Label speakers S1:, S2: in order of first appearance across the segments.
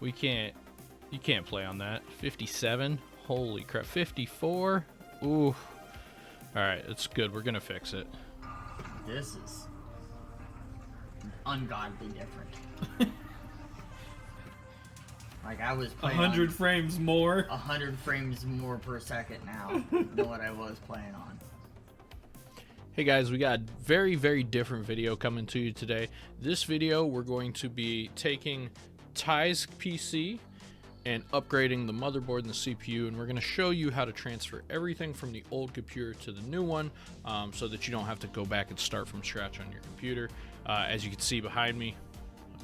S1: You can't play on that. 57. Holy crap. 54. Ooh. All right, it's good. We're gonna fix it.
S2: This is ungodly different. Like I was playing
S3: 100 frames more.
S2: 100 frames more per second now than what I was playing on.
S1: Hey guys, we got a very, very different video coming to you today. This video, we're going to be taking Ty's PC and upgrading the motherboard and the CPU, and we're going to show you how to transfer everything from the old computer to the new one, so that you don't have to go back and start from scratch on your computer. As you can see behind me,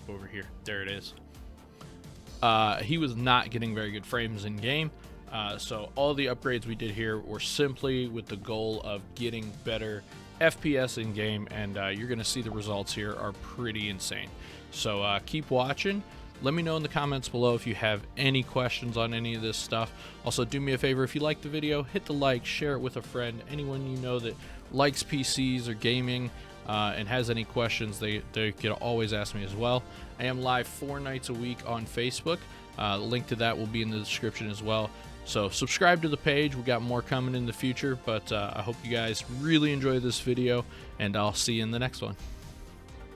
S1: over here, there it is. He was not getting very good frames in game, so all the upgrades we did here were simply with the goal of getting better FPS in game, and you're going to see the results here are pretty insane. So keep watching. Let me know in the comments below if you have any questions on any of this stuff. Also, do me a favor, if you like the video, hit the like, share it with a friend. Anyone you know that likes PCs or gaming and has any questions, they can always ask me as well. I am live 4 nights a week on Facebook. The link to that will be in the description as well. So subscribe to the page. We got more coming in the future, but I hope you guys really enjoy this video, and I'll see you in the next one.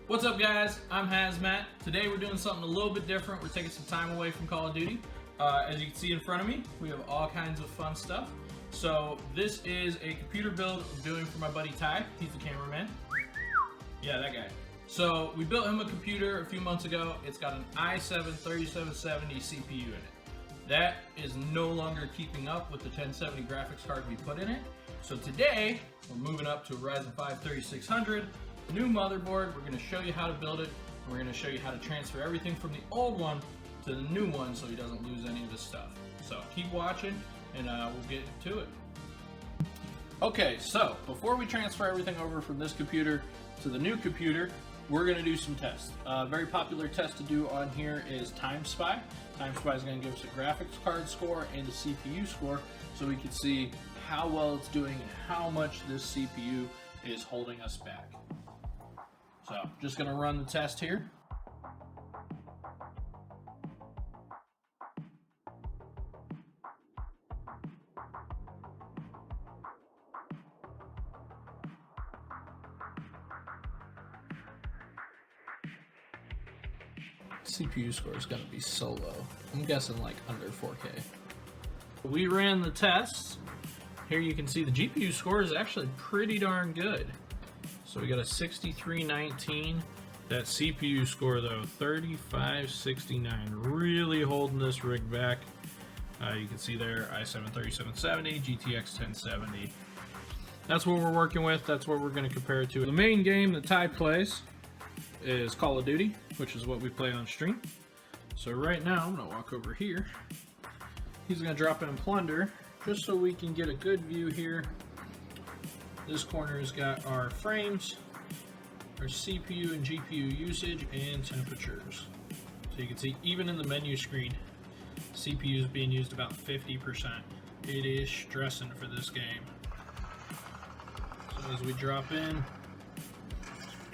S3: What's up, guys? I'm Hazmat. Today we're doing something a little bit different. We're taking some time away from Call of Duty. As you can see in front of me, we have all kinds of fun stuff. So this is a computer build I'm doing for my buddy Ty. He's the cameraman. Yeah, that guy. So we built him a computer a few months ago. It's got an i7-3770 CPU in it. That is no longer keeping up with the 1070 graphics card we put in it. So today we're moving up to a Ryzen 5 3600. New motherboard. We're going to show you how to build it. We're going to show you how to transfer everything from the old one to the new one so he doesn't lose any of his stuff. So keep watching and we'll get to it. Okay, so before we transfer everything over from this computer to the new computer, we're going to do some tests. A very popular test to do on here is Time Spy. Time Spy is going to give us a graphics card score and a CPU score so we can see how well it's doing and how much this CPU is holding us back. So, just going to run the test here. CPU score is going to be so low. I'm guessing like under 4K. We ran the tests. Here you can see the GPU score is actually pretty darn good. So we got a 6319. That CPU score though, 3569. Really holding this rig back. You can see there, i7-3770, GTX 1070. That's what we're working with. That's what we're going to compare it to. The main game that Ty plays is Call of Duty, which is what we play on stream. So right now, I'm going to walk over here. He's going to drop in Plunder, just so we can get a good view here. This corner has got our frames, our CPU and GPU usage, and temperatures. So you can see even in the menu screen, CPU is being used about 50%. It is stressing for this game. So as we drop in,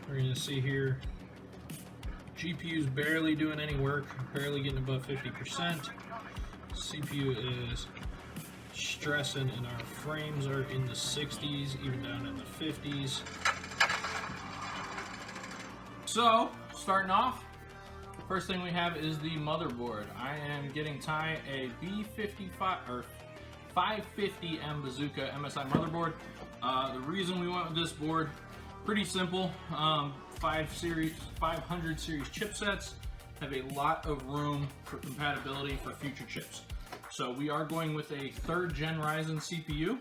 S3: we're going to see here, GPU is barely doing any work, barely getting above 50%. CPU is stressing, and our frames are in the 60s, even down in the 50s. So, starting off, first thing we have is the motherboard. I am getting Ty a B55 or 550M Bazooka MSI motherboard. The reason we went with this board, pretty simple. 500 series chipsets have a lot of room for compatibility for future chips. So we are going with a 3rd gen Ryzen CPU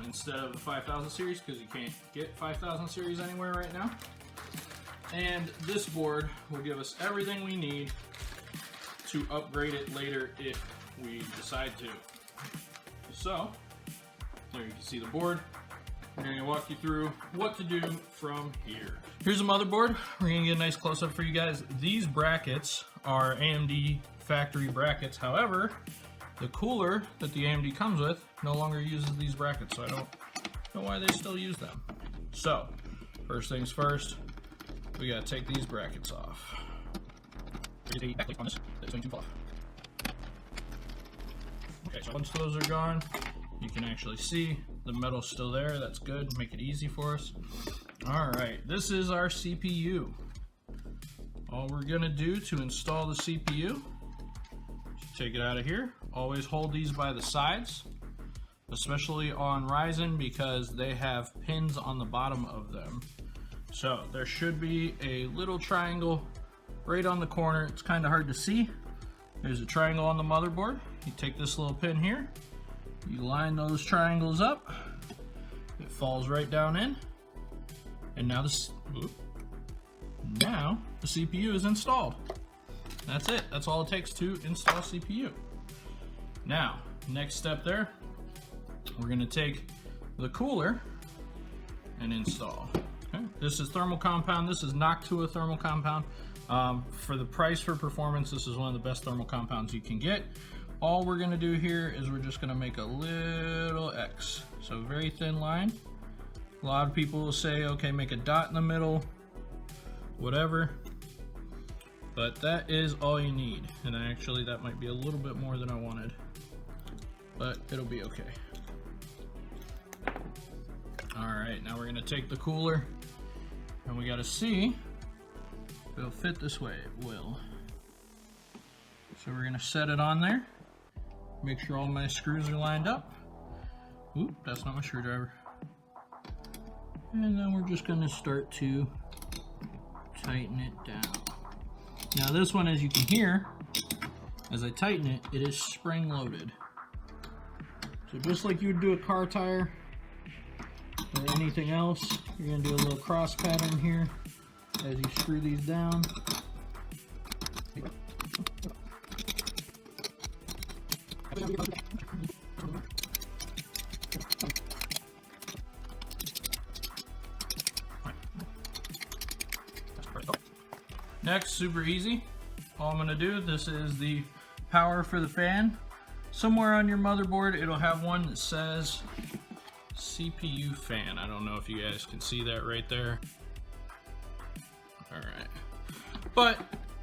S3: instead of the 5000 series, because you can't get 5000 series anywhere right now. And this board will give us everything we need to upgrade it later if we decide to. So there you can see the board. We're going to walk you through what to do from here. Here's a motherboard. We're going to get a nice close-up for you guys. These brackets are AMD factory brackets. However, the cooler that the AMD comes with no longer uses these brackets, so I don't know why they still use them. So, first things first, we got to take these brackets off. There's a backplate on this that's going to fall off. Okay, so once those are gone, you can actually see the metal's still there. That's good. Make it easy for us. All right, this is our CPU. All we're gonna do to install the CPU, take it out of here. Always hold these by the sides, especially on Ryzen because they have pins on the bottom of them. So there should be a little triangle right on the corner. It's kind of hard to see. There's a triangle on the motherboard. You take this little pin here, you line those triangles up, it falls right down in, and now now the CPU is installed. That's it. That's all it takes to install CPU. Now, next step there, we're going to take the cooler and install. Okay. This is thermal compound. This is Noctua thermal compound. For the price for performance, this is one of the best thermal compounds you can get. All we're going to do here is we're just going to make a little X. So very thin line. A lot of people will say, okay, make a dot in the middle, whatever. But that is all you need. And actually that might be a little bit more than I wanted, but it'll be okay. All right, now we're gonna take the cooler and we gotta see if it'll fit this way. It will. So we're gonna set it on there. Make sure all my screws are lined up. Oop, that's not my screwdriver. And then we're just gonna start to tighten it down. Now this one, as you can hear, as I tighten it, it is spring loaded. So just like you would do a car tire or anything else, you're gonna do a little cross pattern here as you screw these down. Next, super easy. All I'm gonna do, this is the power for the fan. Somewhere on your motherboard, it'll have one that says CPU fan. I don't know if you guys can see that right there. All right, but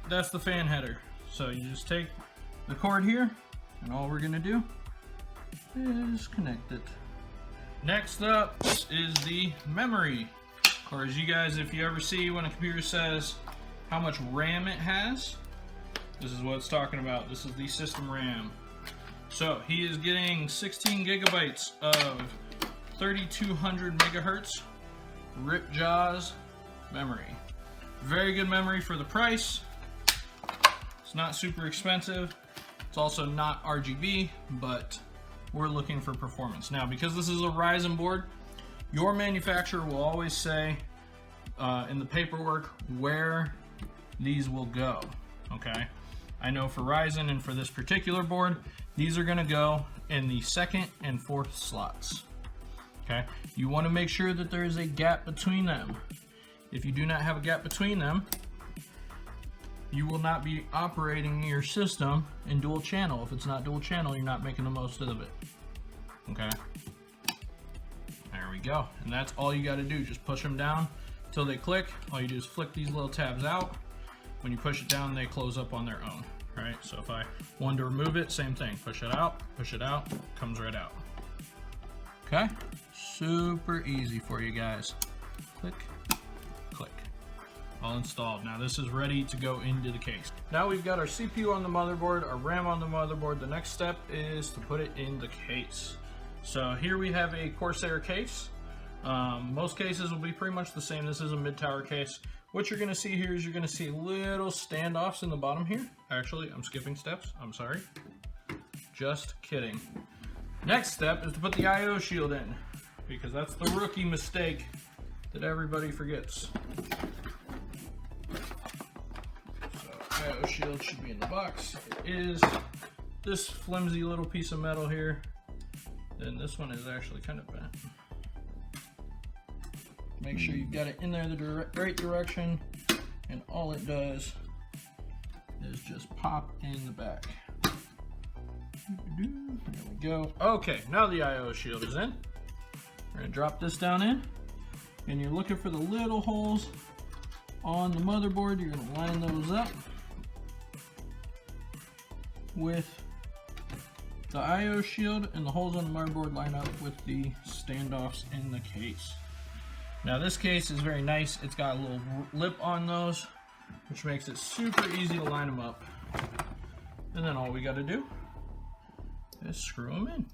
S3: that's the fan header. So you just take the cord here, and all we're gonna do is connect it. Next up is the memory, or as you guys, if you ever see when a computer says how much RAM it has, this is what it's talking about. This is the system RAM. So he is getting 16 gigabytes of 3200 megahertz rip jaws memory. Very good memory for the price. It's not super expensive. It's also not RGB, but we're looking for performance. Now, because this is a Ryzen board, your manufacturer will always say in the paperwork where these will go, okay? I know for Ryzen and for this particular board, these are gonna go in the 2nd and 4th slots, okay? You wanna make sure that there is a gap between them. If you do not have a gap between them, you will not be operating your system in dual channel. If it's not dual channel, you're not making the most of it, okay? There we go, and that's all you gotta do. Just push them down till they click. All you do is flick these little tabs out. When you push it down, they close up on their own, right? So if I wanted to remove it, same thing. Push it out, comes right out. Okay? Super easy for you guys. Click, click. All installed. Now this is ready to go into the case. Now we've got our CPU on the motherboard, our RAM on the motherboard. The next step is to put it in the case. So here we have a Corsair case. Most cases will be pretty much the same. This is a mid-tower case. What you're going to see here is you're going to see little standoffs in the bottom here. Actually, I'm skipping steps. I'm sorry. Just kidding. Next step is to put the I/O shield in, because that's the rookie mistake that everybody forgets. So I/O shield should be in the box. It is this flimsy little piece of metal here. Then this one is actually kind of bent. Make sure you've got it in there the right direction, and all it does is just pop in the back. There we go. Okay, now the I/O shield is in. We're gonna drop this down in, and you're looking for the little holes on the motherboard. You're gonna line those up. with the I/O shield, and the holes on the motherboard line up with the standoffs in the case. Now this case is very nice. It's got a little lip on those, which makes it super easy to line them up. And then all we got to do is screw them in.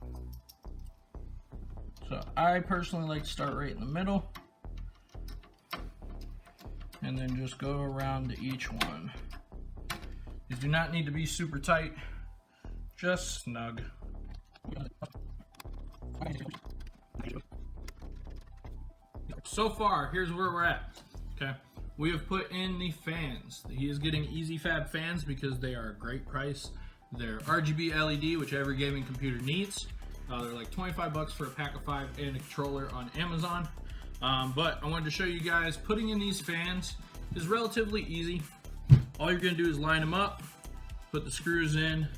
S3: So I personally like to start right in the middle and then just go around to each one. These do not need to be super tight, just snug. So far, here's where we're at. Okay, we have put in the fans. He is getting Easy Fab fans because they are a great price. They're RGB LED, which every gaming computer needs. They're like 25 bucks for a pack of 5 and a controller on Amazon. But I wanted to show you guys, putting in these fans is relatively easy. All you're gonna do is line them up, put the screws in.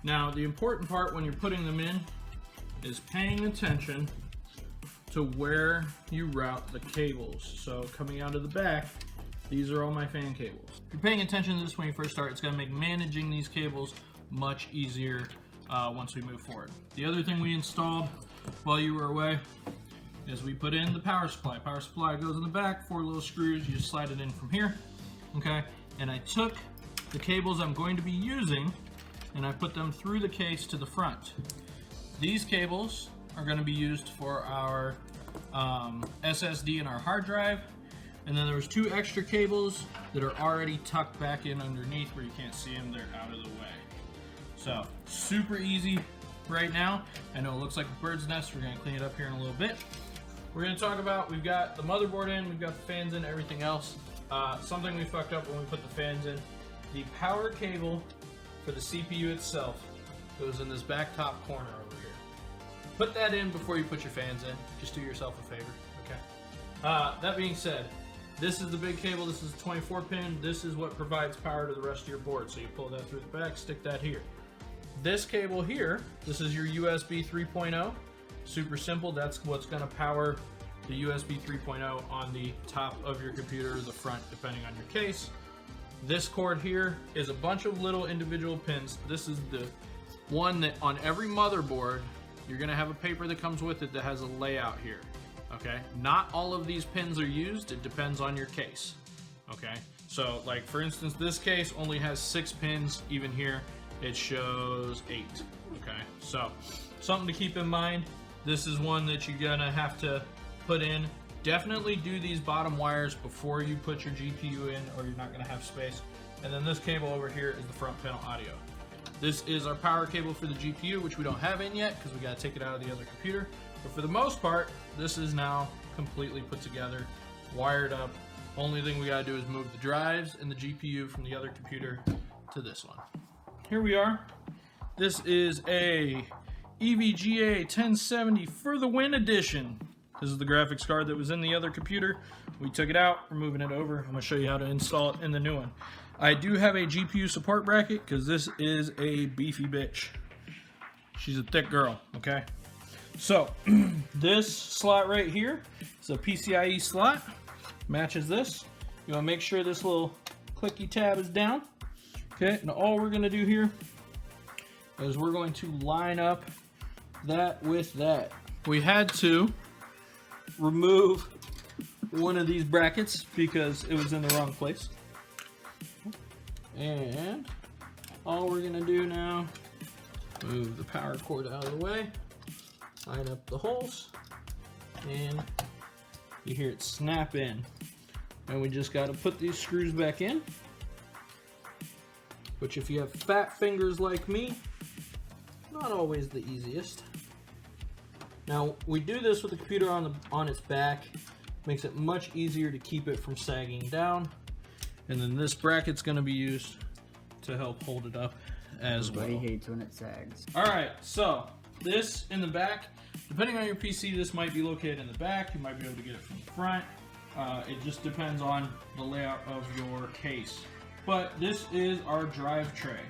S3: Now, the important part when you're putting them in is paying attention to where you route the cables. So coming out of the back, these are all my fan cables. If you're paying attention to this when you first start, it's gonna make managing these cables much easier once we move forward. The other thing we installed while you were away is we put in the power supply. Power supply goes in the back, 4 little screws, you just slide it in from here, okay? And I took the cables I'm going to be using and I put them through the case to the front. These cables are going to be used for our SSD and our hard drive, and then there's 2 extra cables that are already tucked back in underneath where you can't see them, they're out of the way. So super easy right now. I know it looks like a bird's nest. We're going to clean it up here in a little bit. We're going to talk about, we've got the motherboard in, we've got the fans in, everything else. Something we fucked up when we put the fans in. The power cable for the CPU itself goes in this back top corner over here. Put that in before you put your fans in. Just do yourself a favor, okay? That being said, this is the big cable. This is a 24 pin. This is what provides power to the rest of your board. So you pull that through the back, stick that here. This cable here, this is your USB 3.0. Super simple. That's what's going to power the USB 3.0 on the top of your computer or the front, depending on your case. This cord here is a bunch of little individual pins. This is the one that on every motherboard, you're going to have a paper that comes with it that has a layout here. Okay, not all of these pins are used. It depends on your case. Okay, so like for instance, this case only has 6 pins. Even here, it shows 8. Okay, so something to keep in mind. This is one that you're gonna have to put in. Definitely do these bottom wires before you put your GPU in, or you're not gonna have space. And then this cable over here is the front panel audio. This is our power cable for the GPU, which we don't have in yet because we gotta take it out of the other computer. But for the most part, this is now completely put together, wired up. Only thing we gotta do is move the drives and the GPU from the other computer to this one. Here we are. This is a EVGA 1070 for the win edition. This is the graphics card that was in the other computer. We took it out, we're moving it over. I'm gonna show you how to install it in the new one. I do have a GPU support bracket because this is a beefy bitch. She's a thick girl, okay? So, this slot right here is a PCIe slot. Matches this. You wanna make sure this little clicky tab is down. Okay, now all we're gonna do here is we're going to line up that with that. We had to remove one of these brackets because it was in the wrong place. And all we're gonna do now, move the power cord out of the way, line up the holes, and you hear it snap in. And we just gotta put these screws back in, which if you have fat fingers like me, not always the easiest. Now we do this with the computer on its back, makes it much easier to keep it from sagging down. And then this bracket's going to be used to help hold it up as well.
S2: Everybody hates when it sags.
S3: Alright, so this in the back, depending on your PC, this might be located in the back. You might be able to get it from the front. It just depends on the layout of your case. But this is our drive tray.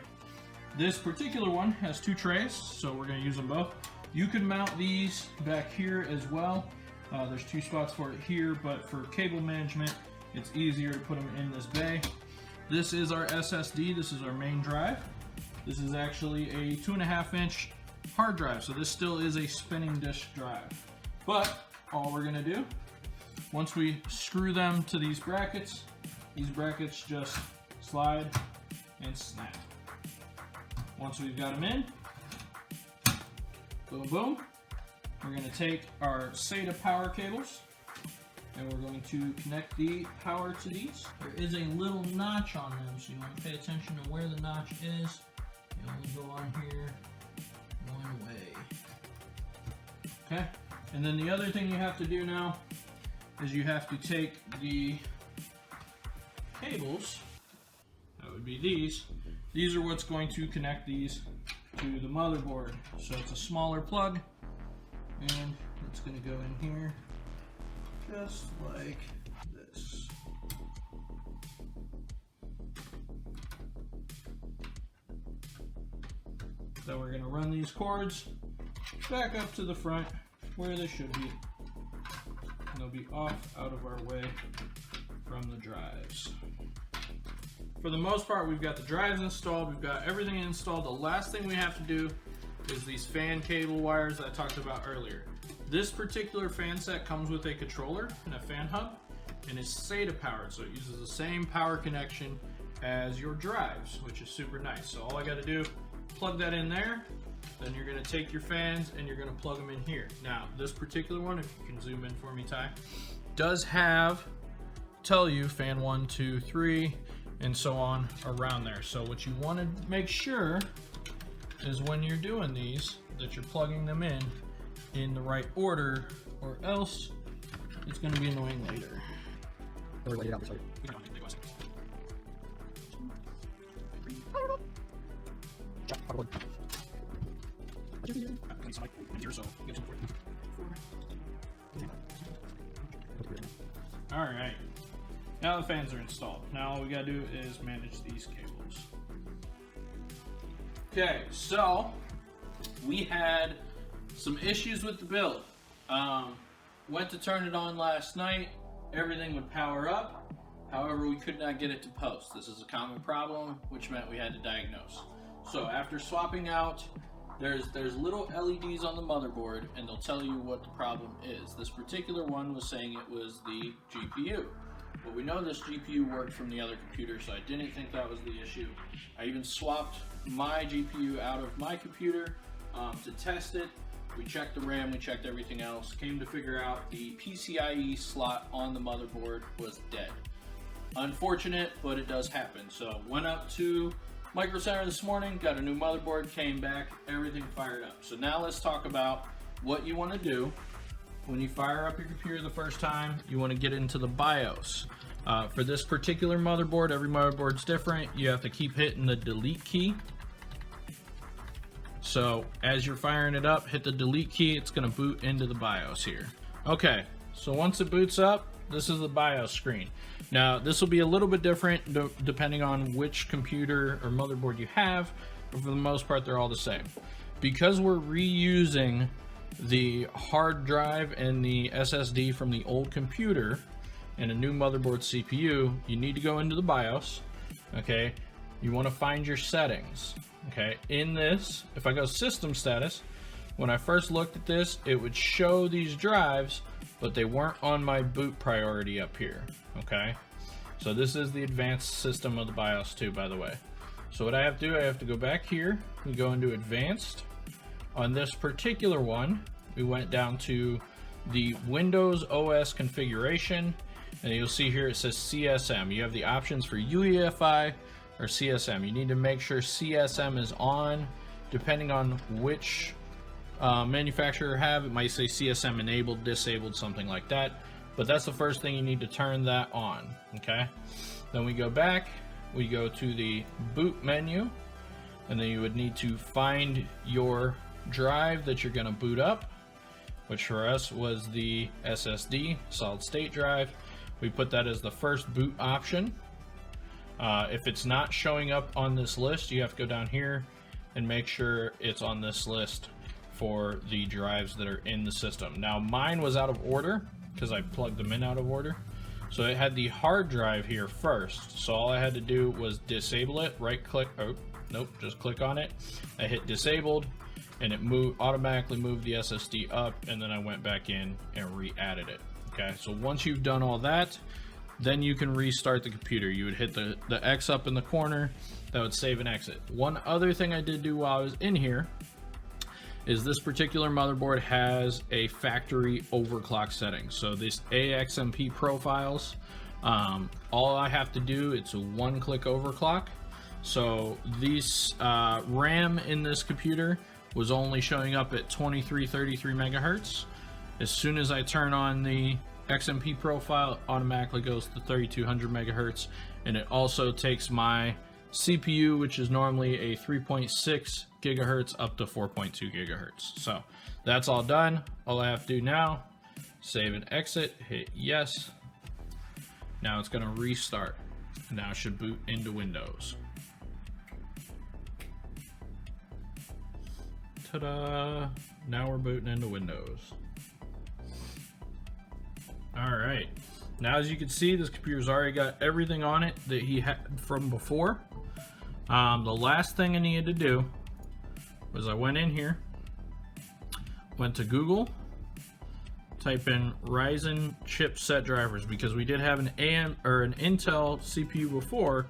S3: This particular one has 2 trays, so we're going to use them both. You can mount these back here as well. There's 2 spots for it here, but for cable management, it's easier to put them in this bay. This is our SSD. This is our main drive. This is actually a 2.5-inch hard drive, so this still is a spinning disk drive. But all we're gonna do, once we screw them to these brackets just slide and snap. Once we've got them in, boom, boom, we're gonna take our SATA power cables and we're going to connect the power to these. There is a little notch on them, so you want to pay attention to where the notch is. You only go on here one way. Okay, and then the other thing you have to do now is you have to take the cables, that would be these are what's going to connect these to the motherboard. So it's a smaller plug, and it's going to go in here just like this. Then we're going to run these cords back up to the front where they should be. And they'll be off out of our way from the drives. For the most part, we've got the drives installed, we've got everything installed. The last thing we have to do is these fan cable wires that I talked about earlier. This particular fan set comes with a controller and a fan hub, and it's SATA powered, so it uses the same power connection as your drives, which is super nice. So all I gotta do, plug that in there, then you're gonna take your fans and you're gonna plug them in here. Now, this particular one, if you can zoom in for me, Ty, does tell you fan 1, 2, 3, and so on around there. So what you wanna make sure is when you're doing these, that you're plugging them in the right order, or else it's going to be annoying later. Alright, now the fans are installed. Now all we gotta do is manage these cables. Okay, so we had some issues with the build. Went to turn it on last night, everything would power up, however we could not get it to post. This is a common problem, which meant we had to diagnose. So after swapping out, there's little LEDs on the motherboard, and they'll tell you what the problem is. This particular one was saying it was the GPU. But we know this GPU worked from the other computer, so I didn't think that was the issue. I even swapped my GPU out of my computer to test it. We checked the RAM, we checked everything else. Came to figure out the PCIe slot on the motherboard was dead. Unfortunate, but it does happen. So went up to Micro Center this morning, got a new motherboard, came back, everything fired up. So now let's talk about what you want to do when you fire up your computer the first time. You want to get into the BIOS. For this particular motherboard, every motherboard's different. You have to keep hitting the delete key. So as you're firing it up, hit the delete key, it's going to boot into the BIOS here. Okay, so once it boots up, this is the BIOS screen. Now this will be a little bit different depending on which computer or motherboard you have, but for the most part they're all the same. Because we're reusing the hard drive and the SSD from the old computer and a new motherboard CPU, you need to go into the BIOS. Okay, you want to find your settings. Okay, in this, if I go system status, when I first looked at this, it would show these drives, but they weren't on my boot priority up here. Okay, so this is the advanced system of the BIOS too, by the way. So what I have to do, I have to go back here, we go into advanced. On this particular one, we went down to the Windows OS configuration, and you'll see here it says CSM. You have the options for UEFI or CSM. You need to make sure CSM is on. Depending on which manufacturer you have, it might say CSM enabled, disabled, something like that. But that's the first thing you need to turn that on. Okay. Then we go back, we go to the boot menu, and then you would need to find your drive that you're going to boot up, which for us was the SSD, solid state drive. We put that as the first boot option. If it's not showing up on this list, you have to go down here and make sure it's on this list for the drives that are in the system. Now mine was out of order because I plugged them in out of order. So it had the hard drive here first. So all I had to do was disable it, right click,
S1: Nope, just click on it. I hit disabled, and it automatically moved the SSD up, and then I went back in and re-added it. Okay, so once you've done all that, then you can restart the computer. You would hit the X up in the corner, that would save and exit. One other thing I did do while I was in here is this particular motherboard has a factory overclock setting. So this AXMP profiles, all I have to do, it's a one-click overclock. So these RAM in this computer was only showing up at 2333 megahertz. As soon as I turn on the XMP profile, it automatically goes to 3200 megahertz, and it also takes my CPU, which is normally a 3.6 gigahertz up to 4.2 gigahertz. So that's all done. All I have to do now, save and exit, hit yes. Now it's going to restart. Now it should boot into Windows. Ta-da! Now we're booting into Windows. Alright, now as you can see, this computer's already got everything on it that he had from before. The last thing I needed to do was I went in here, went to Google, type in Ryzen chipset drivers, because we did have an Intel CPU before.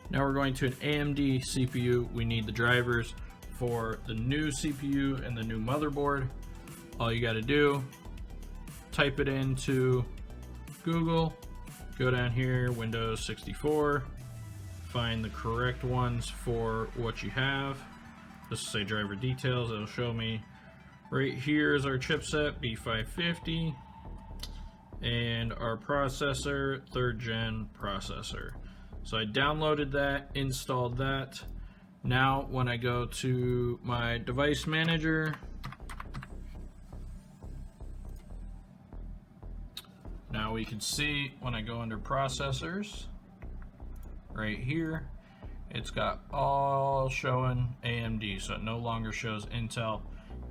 S1: Now we're going to an AMD CPU. We need the drivers for the new CPU and the new motherboard. All you got to do, type it into Google, go down here, Windows 64, find the correct ones for what you have. Just say driver details, it'll show me right here is our chipset, B550, and our processor, 3rd gen processor. So I downloaded that, installed that. Now when I go to my device manager, now we can see when I go under processors, right here, it's got all showing AMD, so it no longer shows Intel.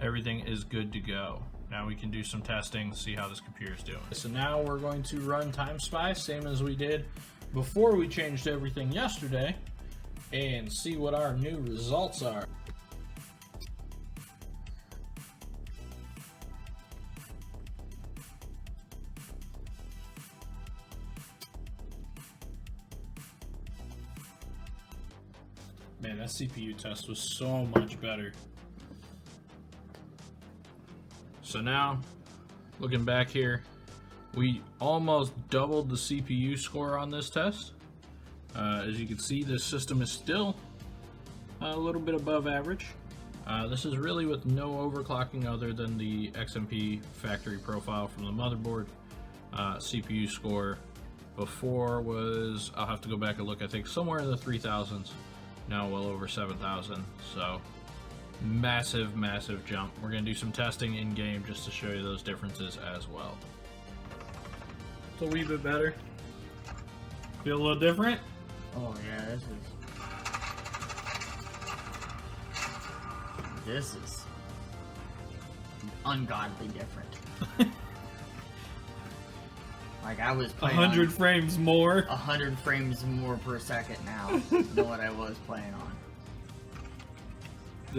S1: Everything is good to go. Now we can do some testing, see how this computer is doing. So now we're going to run Time Spy, same as we did before we changed everything yesterday, and see what our new results are. Man, that CPU test was so much better. So now, looking back here, we almost doubled the CPU score on this test. As you can see, this system is still a little bit above average. This is really with no overclocking other than the XMP factory profile from the motherboard. CPU score before was, I'll have to go back and look, I think somewhere in the 3000s. Now well over 7,000, so massive jump. We're going to do some testing in game just to show you those differences as well. It's a wee bit better. Feel a little different?
S2: Oh yeah, this is ungodly different. Like I was playing
S3: 100 frames more.
S2: 100 frames more per second now than what I was playing on.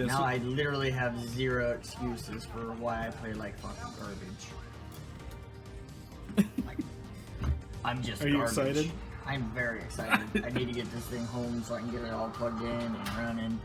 S2: Now I literally have zero excuses for why I play like fucking garbage. Like, I'm just
S3: Are you
S2: garbage.
S3: excited?
S2: I'm very excited. I need to get this thing home so I can get it all plugged in and running.